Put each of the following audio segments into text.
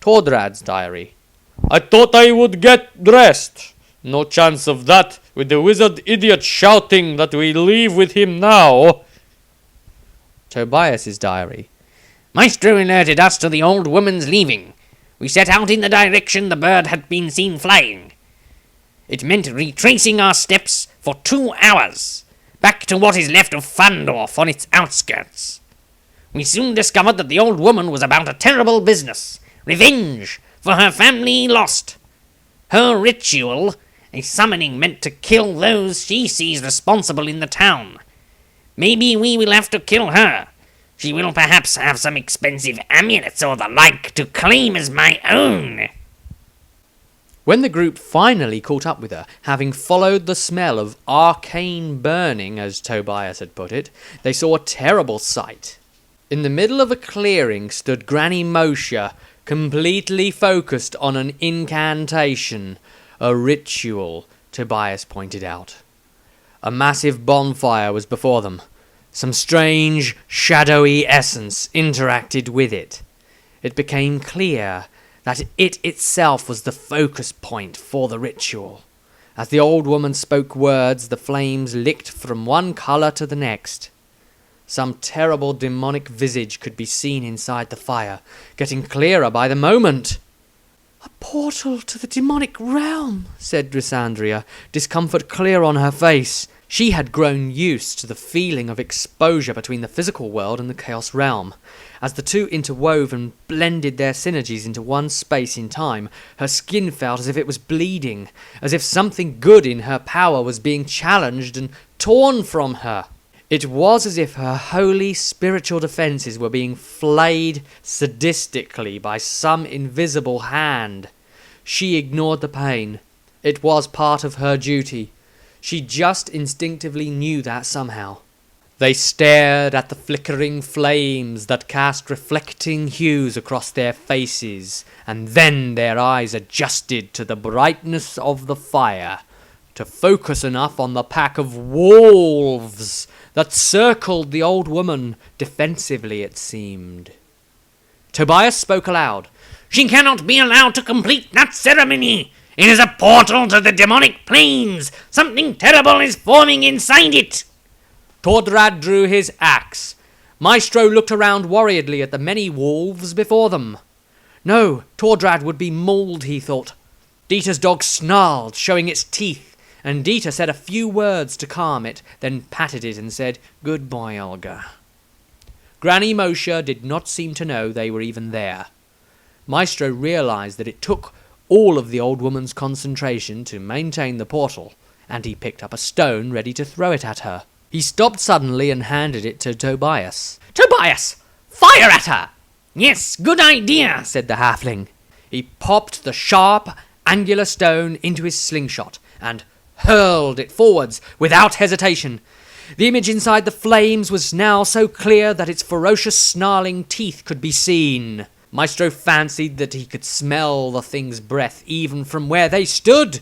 Tordrad's diary. I thought I would get dressed. No chance of that, with the wizard idiot shouting that we leave with him now. Tobias's diary. Maestro alerted us to the old woman's leaving. We set out in the direction the bird had been seen flying. It meant retracing our steps for 2 hours, back to what is left of Fandorf on its outskirts. We soon discovered that the old woman was about a terrible business, revenge for her family lost. Her ritual, a summoning meant to kill those she sees responsible in the town. Maybe we will have to kill her. She will perhaps have some expensive amulets or the like to claim as my own. When the group finally caught up with her, having followed the smell of arcane burning, as Tobias had put it, they saw a terrible sight. In the middle of a clearing stood Granny Moshe, completely focused on an incantation, a ritual, Tobias pointed out. A massive bonfire was before them. Some strange, shadowy essence interacted with it. It became clear that it itself was the focus point for the ritual. As the old woman spoke words, the flames licked from one colour to the next. Some terrible demonic visage could be seen inside the fire, getting clearer by the moment. "A portal to the demonic realm," said Drysandria, discomfort clear on her face. She had grown used to the feeling of exposure between the physical world and the Chaos realm. As the two interwove and blended their synergies into one space in time, her skin felt as if it was bleeding, as if something good in her power was being challenged and torn from her. It was as if her holy spiritual defences were being flayed sadistically by some invisible hand. She ignored the pain. It was part of her duty. She just instinctively knew that somehow. They stared at the flickering flames that cast reflecting hues across their faces, and then their eyes adjusted to the brightness of the fire, to focus enough on the pack of wolves that circled the old woman, defensively it seemed. Tobias spoke aloud. "She cannot be allowed to complete that ceremony. It is a portal to the demonic planes. Something terrible is forming inside it." Tordrad drew his axe. Maestro looked around worriedly at the many wolves before them. No, Tordrad would be mauled, he thought. Dieter's dog snarled, showing its teeth, and Dieter said a few words to calm it, then patted it and said, "Good boy, Olga." Granny Moshe did not seem to know they were even there. Maestro realized that it took all of the old woman's concentration to maintain the portal, and he picked up a stone ready to throw it at her. He stopped suddenly and handed it to Tobias. "Tobias, fire at her!" "Yes, good idea," said the halfling. He popped the sharp, angular stone into his slingshot and hurled it forwards without hesitation. The image inside the flames was now so clear that its ferocious snarling teeth could be seen. Maestro fancied that he could smell the thing's breath even from where they stood.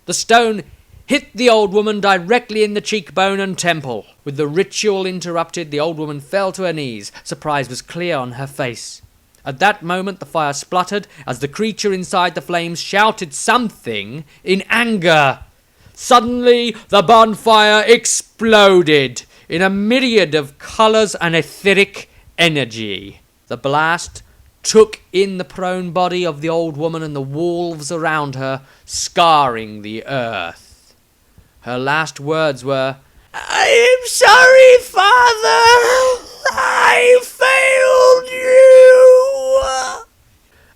The stone hit the old woman directly in the cheekbone and temple. With the ritual interrupted, the old woman fell to her knees. Surprise was clear on her face. At that moment the fire spluttered as the creature inside the flames shouted something in anger. Suddenly the bonfire exploded in a myriad of colours and etheric energy. The blast took in the prone body of the old woman and the wolves around her, scarring the earth. Her last words were, "I am sorry, Father. I failed you."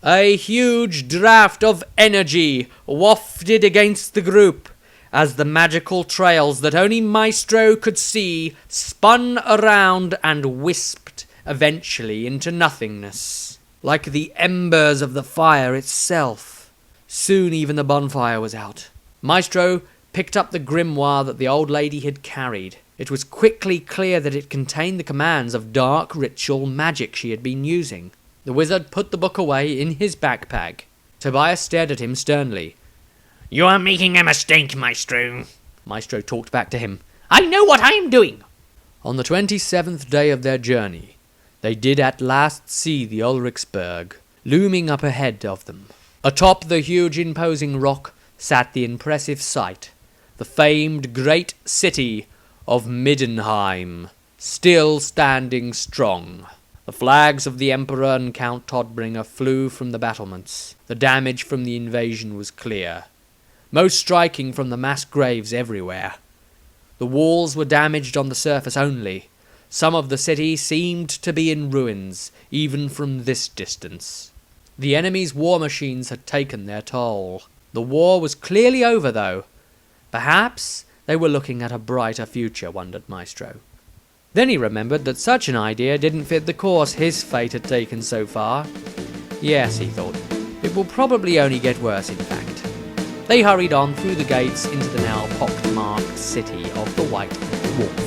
A huge draft of energy wafted against the group as the magical trails that only Maestro could see spun around and wisped eventually into nothingness, like the embers of the fire itself. Soon even the bonfire was out. Maestro picked up the grimoire that the old lady had carried. It was quickly clear that it contained the commands of dark ritual magic she had been using. The wizard put the book away in his backpack. Tobias stared at him sternly. "You are making a mistake, Maestro." Maestro talked back to him. "I know what I am doing." On the 27th day of their journey, they did at last see the Ulrichsberg. looming up ahead of them. Atop the huge imposing rock sat the impressive sight, the famed great city of Middenheim, still standing strong. The flags of the Emperor and Count Todbringer flew from the battlements. The damage from the invasion was clear, most striking from the mass graves everywhere. The walls were damaged on the surface only. Some of the city seemed to be in ruins, even from this distance. The enemy's war machines had taken their toll. The war was clearly over, though. Perhaps they were looking at a brighter future, wondered Maestro. Then he remembered that such an idea didn't fit the course his fate had taken so far. Yes, he thought, it will probably only get worse, in fact. They hurried on through the gates into the now pockmarked city of the White Dwarf.